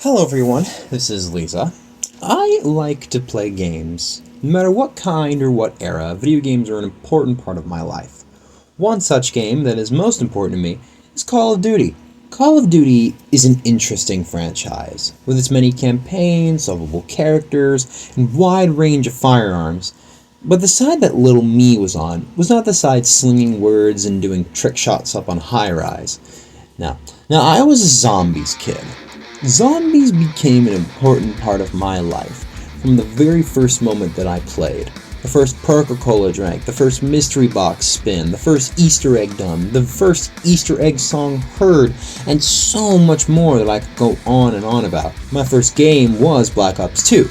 Hello everyone, this is Lisa. I like to play games. No matter what kind or what era, video games are an important part of my life. One such game that is most important to me is Call of Duty. Call of Duty is an interesting franchise, with its many campaigns, lovable characters, and wide range of firearms. But the side that little me was on was not the side slinging words and doing trick shots up on high-rise. Now I was a zombies kid. Zombies became an important part of my life from the very first moment that I played. The first Coca-Cola drank, the first mystery box spin, the first Easter egg done, the first Easter egg song heard, and so much more that I could go on and on about. My first game was Black Ops 2,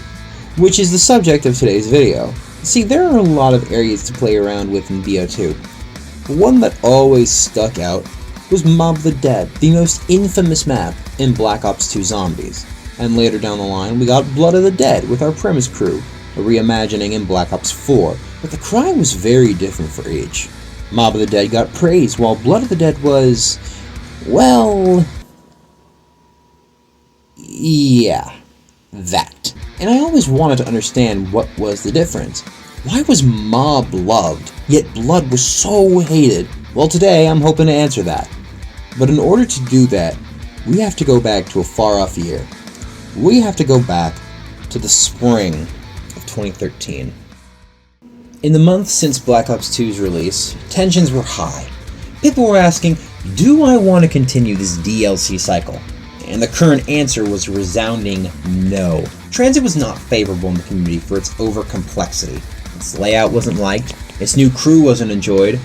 which is the subject of today's video. See, there are a lot of areas to play around with in BO2. But one that always stuck out was Mob of the Dead, the most infamous map in Black Ops 2 Zombies. And later down the line, we got Blood of the Dead with our premise crew, a reimagining in Black Ops 4, but the cry was very different for each. Mob of the Dead got praise, while Blood of the Dead was, well, yeah, that. And I always wanted to understand what was the difference. Why was Mob loved, yet Blood was so hated? Well, today I'm hoping to answer that. But in order to do that, we have to go back to a far-off year. We have to go back to the spring of 2013. In the months since Black Ops 2's release, tensions were high. People were asking, do I want to continue this DLC cycle? And the current answer was a resounding no. Transit was not favorable in the community for its over-complexity. Its layout wasn't liked, its new crew wasn't enjoyed,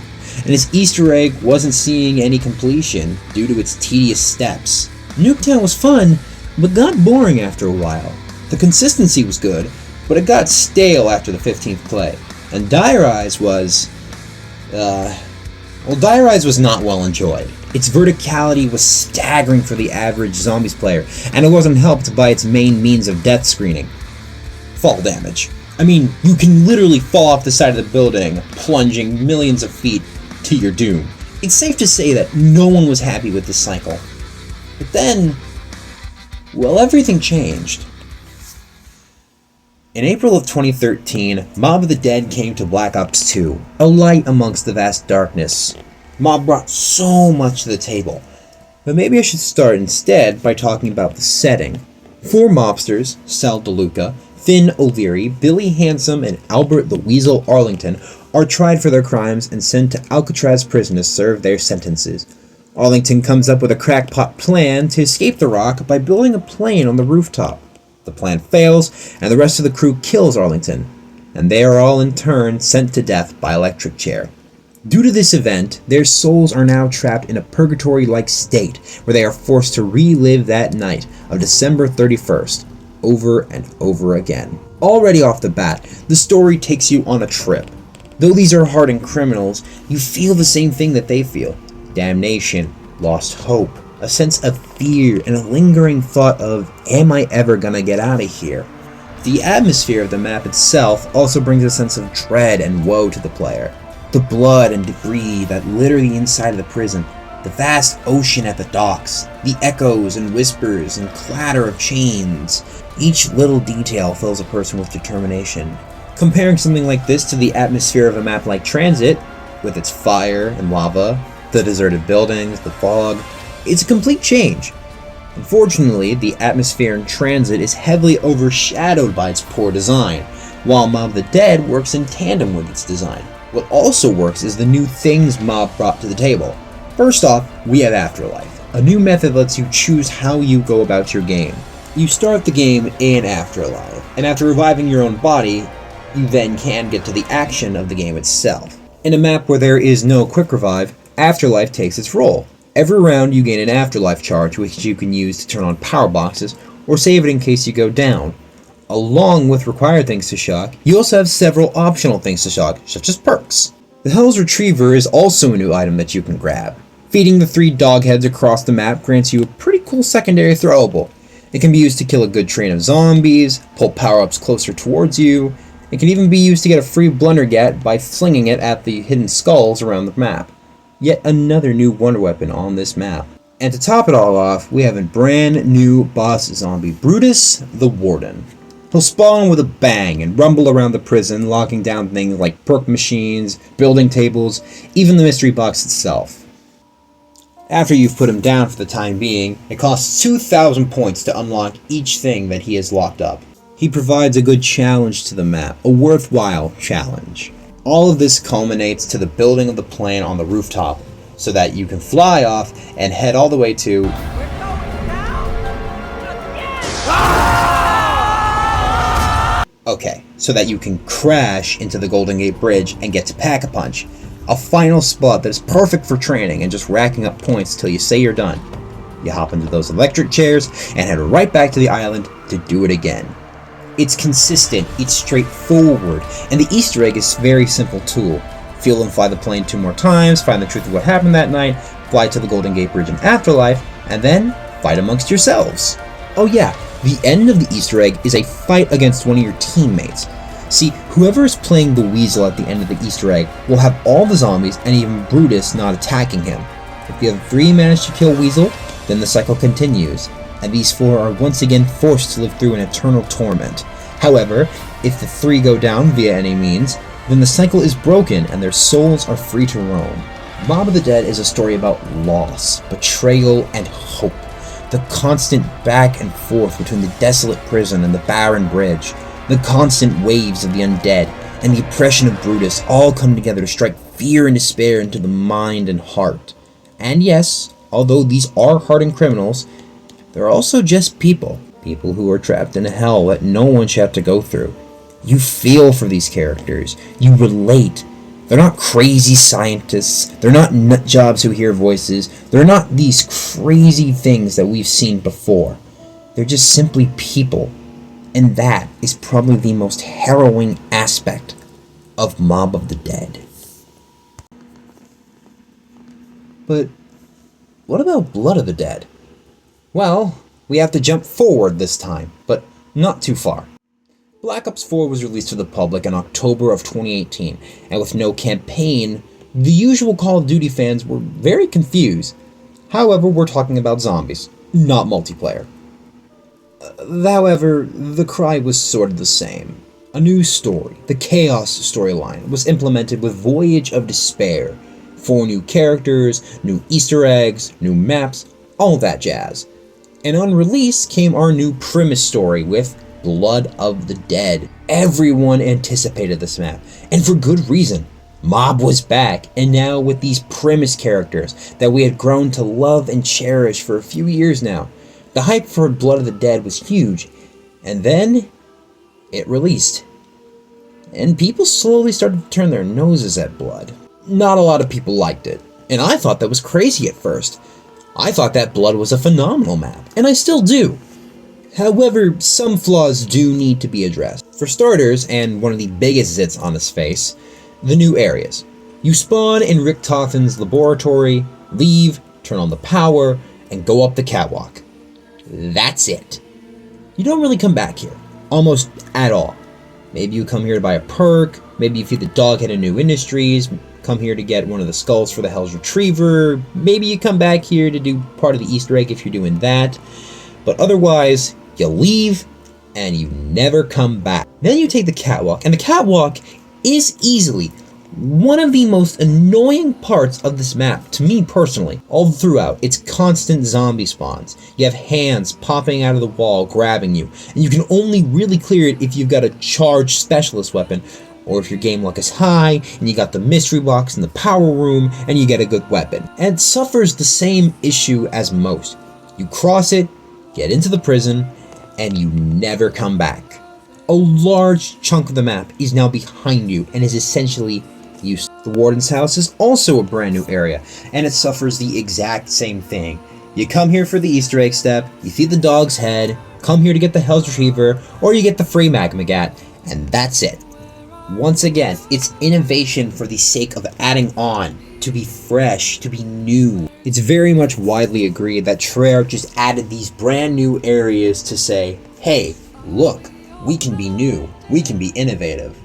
and its Easter egg wasn't seeing any completion due to its tedious steps. Nuketown was fun, but got boring after a while. The consistency was good, but it got stale after the 15th play. And Dire Eyes was... Dire Eyes was not well enjoyed. Its verticality was staggering for the average Zombies player, and it wasn't helped by its main means of death screening. Fall damage. I mean, you can literally fall off the side of the building, plunging millions of feet to your doom. It's safe to say that no one was happy with this cycle. But then, well, everything changed. In April of 2013, Mob of the Dead came to Black Ops 2, a light amongst the vast darkness. Mob brought so much to the table, but maybe I should start instead by talking about the setting. Four mobsters, Sal DeLuca, Finn O'Leary, Billy Handsome, and Albert the Weasel Arlington are tried for their crimes and sent to Alcatraz prison to serve their sentences. Arlington comes up with a crackpot plan to escape the rock by building a plane on the rooftop. The plan fails, and the rest of the crew kills Arlington, and they are all in turn sent to death by electric chair. Due to this event, their souls are now trapped in a purgatory-like state where they are forced to relive that night of December 31st over and over again. Already off the bat, the story takes you on a trip. Though these are hardened criminals, you feel the same thing that they feel. Damnation, lost hope, a sense of fear, and a lingering thought of, am I ever gonna get out of here? The atmosphere of the map itself also brings a sense of dread and woe to the player. The blood and debris that litter the inside of the prison, the vast ocean at the docks, the echoes and whispers and clatter of chains. Each little detail fills a person with determination. Comparing something like this to the atmosphere of a map like Transit, with its fire and lava, the deserted buildings, the fog, it's a complete change. Unfortunately, the atmosphere in Transit is heavily overshadowed by its poor design, while Mob of the Dead works in tandem with its design. What also works is the new things Mob brought to the table. First off, we have Afterlife. A new method lets you choose how you go about your game. You start the game in Afterlife, and after reviving your own body, you then can get to the action of the game itself. In a map where there is no quick revive, Afterlife takes its role. Every round you gain an Afterlife charge which you can use to turn on power boxes or save it in case you go down. Along with required things to shock, you also have several optional things to shock, such as perks. The Hell's Retriever is also a new item that you can grab. Feeding the 3 dog heads across the map grants you a pretty cool secondary throwable. It can be used to kill a good train of zombies, pull power-ups closer towards you. It can even be used to get a free Blundergat by flinging it at the hidden skulls around the map. Yet another new wonder weapon on this map. And to top it all off, we have a brand new boss zombie, Brutus the Warden. He'll spawn with a bang and rumble around the prison, locking down things like perk machines, building tables, even the mystery box itself. After you've put him down for the time being, it costs 2,000 points to unlock each thing that he has locked up. He provides a good challenge to the map, a worthwhile challenge. All of this culminates to the building of the plane on the rooftop, so that you can fly off and head all the way to... We're going down again! Okay, so that you can crash into the Golden Gate Bridge and get to Pack-a-Punch, a final spot that is perfect for training and just racking up points till you say you're done. You hop into those electric chairs and head right back to the island to do it again. It's consistent, it's straightforward, and the Easter egg is a very simple tool. Fuel and fly the plane 2 more times, find the truth of what happened that night, fly to the Golden Gate Bridge in Afterlife, and then fight amongst yourselves. Oh yeah, the end of the Easter egg is a fight against one of your teammates. See, whoever is playing the Weasel at the end of the Easter egg will have all the zombies and even Brutus not attacking him. If the other 3 manage to kill Weasel, then the cycle continues, and these 4 are once again forced to live through an eternal torment. However, if the 3 go down via any means, then the cycle is broken and their souls are free to roam. Mob of the Dead is a story about loss, betrayal, and hope. The constant back and forth between the desolate prison and the barren bridge, the constant waves of the undead, and the oppression of Brutus all come together to strike fear and despair into the mind and heart. And yes, although these are hardened criminals, they're also just people. People who are trapped in a hell that no one should have to go through. You feel for these characters. You relate. They're not crazy scientists. They're not nut jobs who hear voices. They're not these crazy things that we've seen before. They're just simply people. And that is probably the most harrowing aspect of Mob of the Dead. But what about Blood of the Dead? Well, we have to jump forward this time, but not too far. Black Ops 4 was released to the public in October of 2018, and with no campaign, the usual Call of Duty fans were very confused. However, we're talking about zombies, not multiplayer. However, the cry was sort of the same. A new story, the Chaos storyline, was implemented with Voyage of Despair. 4 new characters, new Easter eggs, new maps, all that jazz. And on release came our new premise story with Blood of the Dead. Everyone anticipated this map, and for good reason. Mob was back, and now with these premise characters that we had grown to love and cherish for a few years now. The hype for Blood of the Dead was huge, and then it released. And people slowly started to turn their noses at Blood. Not a lot of people liked it, and I thought that was crazy at first. I thought that Blood was a phenomenal map, and I still do. However, some flaws do need to be addressed. For starters, and one of the biggest zits on his face, the new areas. You spawn in Richtofen's laboratory, leave, turn on the power, and go up the catwalk. That's it. You don't really come back here, almost at all. Maybe you come here to buy a perk, maybe you feed the dog head in New Industries, come here to get one of the skulls for the Hell's Retriever, maybe you come back here to do part of the Easter egg if you're doing that, but otherwise, you leave, and you never come back. Then you take the catwalk, and the catwalk is easily one of the most annoying parts of this map, to me personally. All throughout, it's constant zombie spawns. You have hands popping out of the wall, grabbing you, and you can only really clear it if you've got a charged specialist weapon, or if your game luck is high, and you got the mystery box in the power room, and you get a good weapon. And it suffers the same issue as most. You cross it, get into the prison, and you never come back. A large chunk of the map is now behind you and is essentially useless. The Warden's house is also a brand new area, and it suffers the exact same thing. You come here for the Easter egg step, you feed the dog's head, come here to get the Hell's Retriever, or you get the free Magmagat, and that's it. Once again, it's innovation for the sake of adding on, to be fresh, to be new. It's very much widely agreed that Treyarch just added these brand new areas to say, hey, look, we can be new, we can be innovative.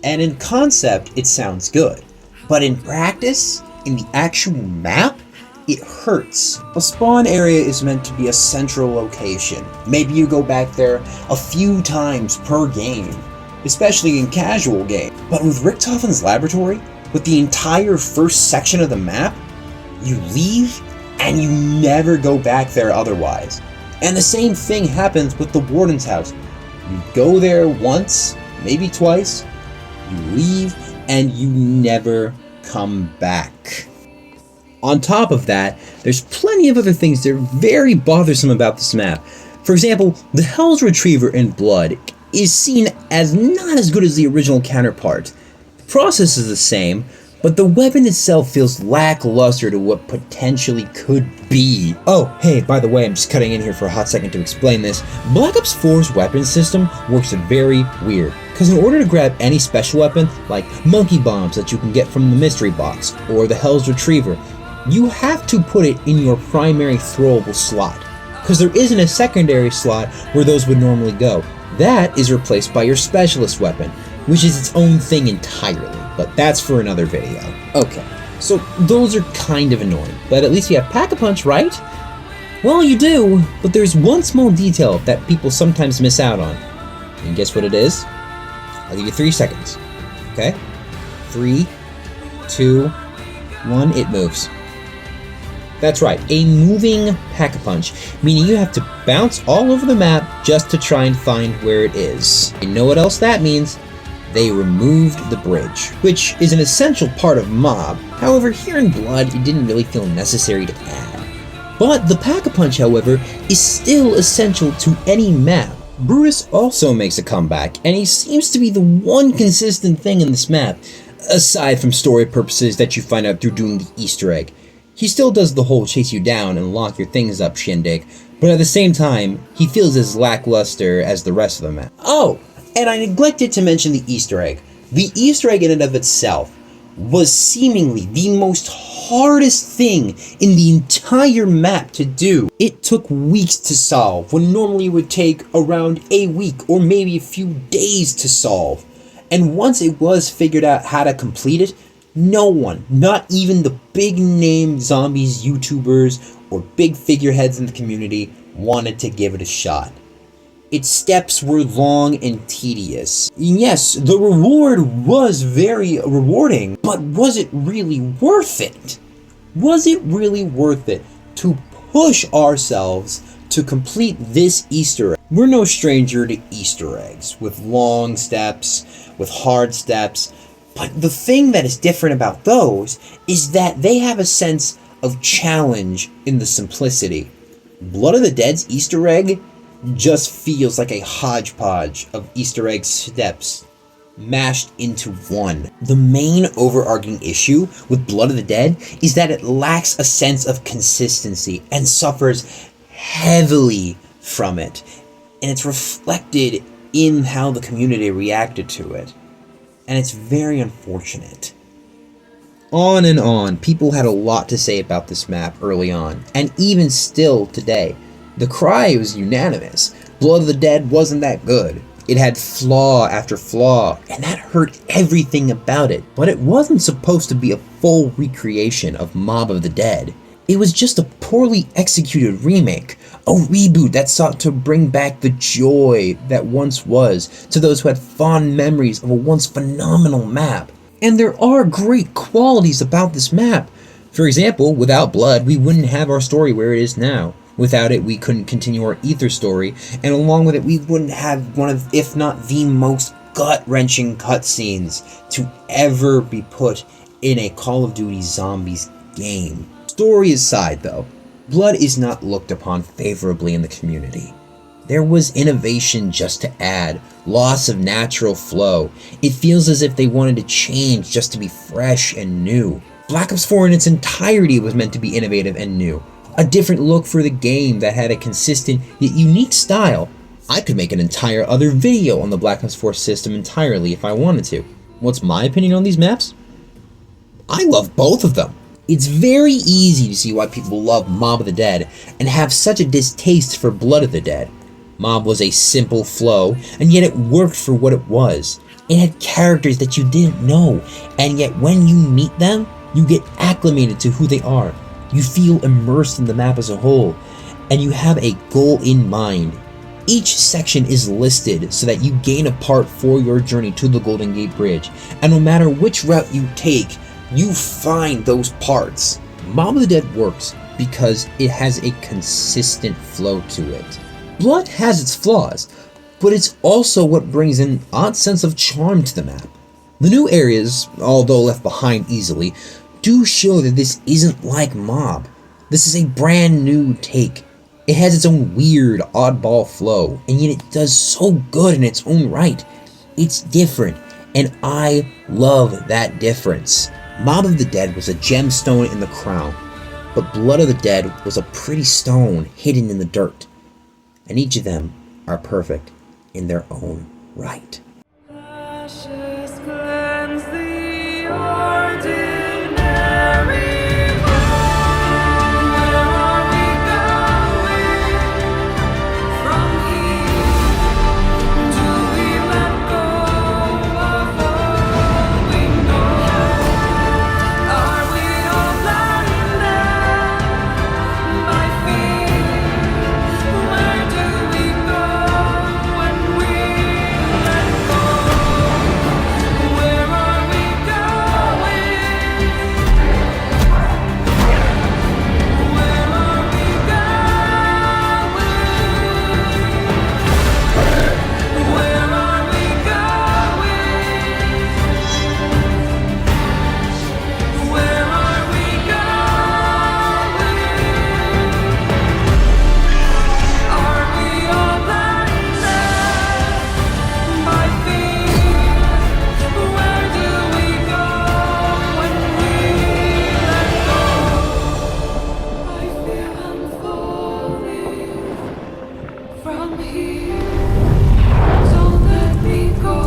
And in concept, it sounds good. But in practice, in the actual map, it hurts. A spawn area is meant to be a central location. Maybe you go back there a few times per game, especially in casual game. But with Richtofen's laboratory, with the entire first section of the map, you leave and you never go back there otherwise. And the same thing happens with the Warden's house. You go there once, maybe twice, you leave, and you never come back. On top of that, there's plenty of other things that are very bothersome about this map. For example, the Hell's Retriever in Blood is seen as not as good as the original counterpart. The process is the same, but the weapon itself feels lackluster to what potentially could be. Oh, hey, by the way, I'm just cutting in here for a hot second to explain this. Black Ops 4's weapon system works very weird, because in order to grab any special weapon, like monkey bombs that you can get from the mystery box, or the Hell's Retriever, you have to put it in your primary throwable slot, because there isn't a secondary slot where those would normally go. That is replaced by your specialist weapon, which is its own thing entirely, but that's for another video. Okay, so those are kind of annoying, but at least you have Pack-a-Punch, right? Well, you do, but there's one small detail that people sometimes miss out on. And guess what it is? I'll give you 3 seconds, okay? 3, 2, 1, it moves. That's right, a moving Pack-a-Punch, meaning you have to bounce all over the map just to try and find where it is. You know what else that means? They removed the bridge, which is an essential part of Mob. However, here in Blood, it didn't really feel necessary to add. But the Pack-a-Punch, however, is still essential to any map. Brutus also makes a comeback, and he seems to be the one consistent thing in this map, aside from story purposes that you find out through doing the Easter egg. He still does the whole chase you down and lock your things up shindig, but at the same time, he feels as lackluster as the rest of the map. Oh, and I neglected to mention the Easter egg. The Easter egg in and of itself was seemingly the most hardest thing in the entire map to do. It took weeks to solve, when normally it would take around a week or maybe a few days to solve. And once it was figured out how to complete it, no one, not even the big name zombies YouTubers or big figureheads in the community, wanted to give it a shot. Its steps were long and tedious. And yes, the reward was very rewarding, but was it really worth it? Was it really worth it to push ourselves to complete this Easter egg? We're no stranger to Easter eggs, with long steps, with hard steps, but the thing that is different about those is that they have a sense of challenge in the simplicity. Blood of the Dead's Easter egg just feels like a hodgepodge of Easter egg steps mashed into one. The main overarching issue with Blood of the Dead is that it lacks a sense of consistency and suffers heavily from it. And it's reflected in how the community reacted to it. And it's very unfortunate. On and on, people had a lot to say about this map early on, and even still today. The cry was unanimous. Blood of the Dead wasn't that good. It had flaw after flaw, and that hurt everything about it. But it wasn't supposed to be a full recreation of Mob of the Dead. It was just a poorly executed remake, a reboot that sought to bring back the joy that once was to those who had fond memories of a once phenomenal map. And there are great qualities about this map. For example, without Blood, we wouldn't have our story where it is now. Without it, we couldn't continue our Ether story, and along with it, we wouldn't have one of, if not the most gut-wrenching cutscenes to ever be put in a Call of Duty Zombies game. Story aside, though, Blood is not looked upon favorably in the community. There was innovation just to add, loss of natural flow. It feels as if they wanted to change just to be fresh and new. Black Ops 4 in its entirety was meant to be innovative and new. A different look for the game that had a consistent yet unique style. I could make an entire other video on the Black Ops 4 system entirely if I wanted to. What's my opinion on these maps? I love both of them. It's very easy to see why people love Mob of the Dead and have such a distaste for Blood of the Dead. Mob was a simple flow, and yet it worked for what it was. It had characters that you didn't know, and yet when you meet them, you get acclimated to who they are. You feel immersed in the map as a whole, and you have a goal in mind. Each section is listed so that you gain a part for your journey to the Golden Gate Bridge, and no matter which route you take, you find those parts. Mob of the Dead works because it has a consistent flow to it. Blood has its flaws, but it's also what brings an odd sense of charm to the map. The new areas, although left behind easily, do show that this isn't like Mob. This is a brand new take. It has its own weird, oddball flow, and yet it does so good in its own right. It's different, and I love that difference. Mob of the Dead was a gemstone in the crown, but Blood of the Dead was a pretty stone hidden in the dirt. And each of them are perfect in their own right. Ashes cleanse the ordinary. Where are we going from here? Do we let go of all we know? Are we all blinded by fear? Where do we go when we let go? Where are we going? Where are we going? Where are we going? Where are we going? Are we all blinded by fear? Where do we go when we let go? I feel unfolding from here. Don't let me go.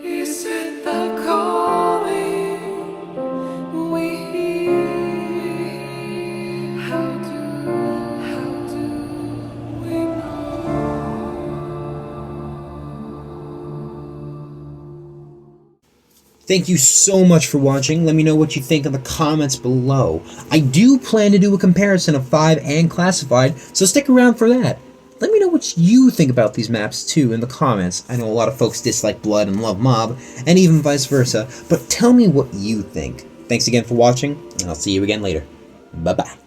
Is it the calling we hear? How do we know? Thank you so much for watching. Let me know what you think in the comments below. I do plan to do a comparison of 5 and Classified, so stick around for that. Let me know what you think about these maps too in the comments. I know a lot of folks dislike Blood and love Mob, and even vice versa, but tell me what you think. Thanks again for watching, and I'll see you again later. Bye-bye.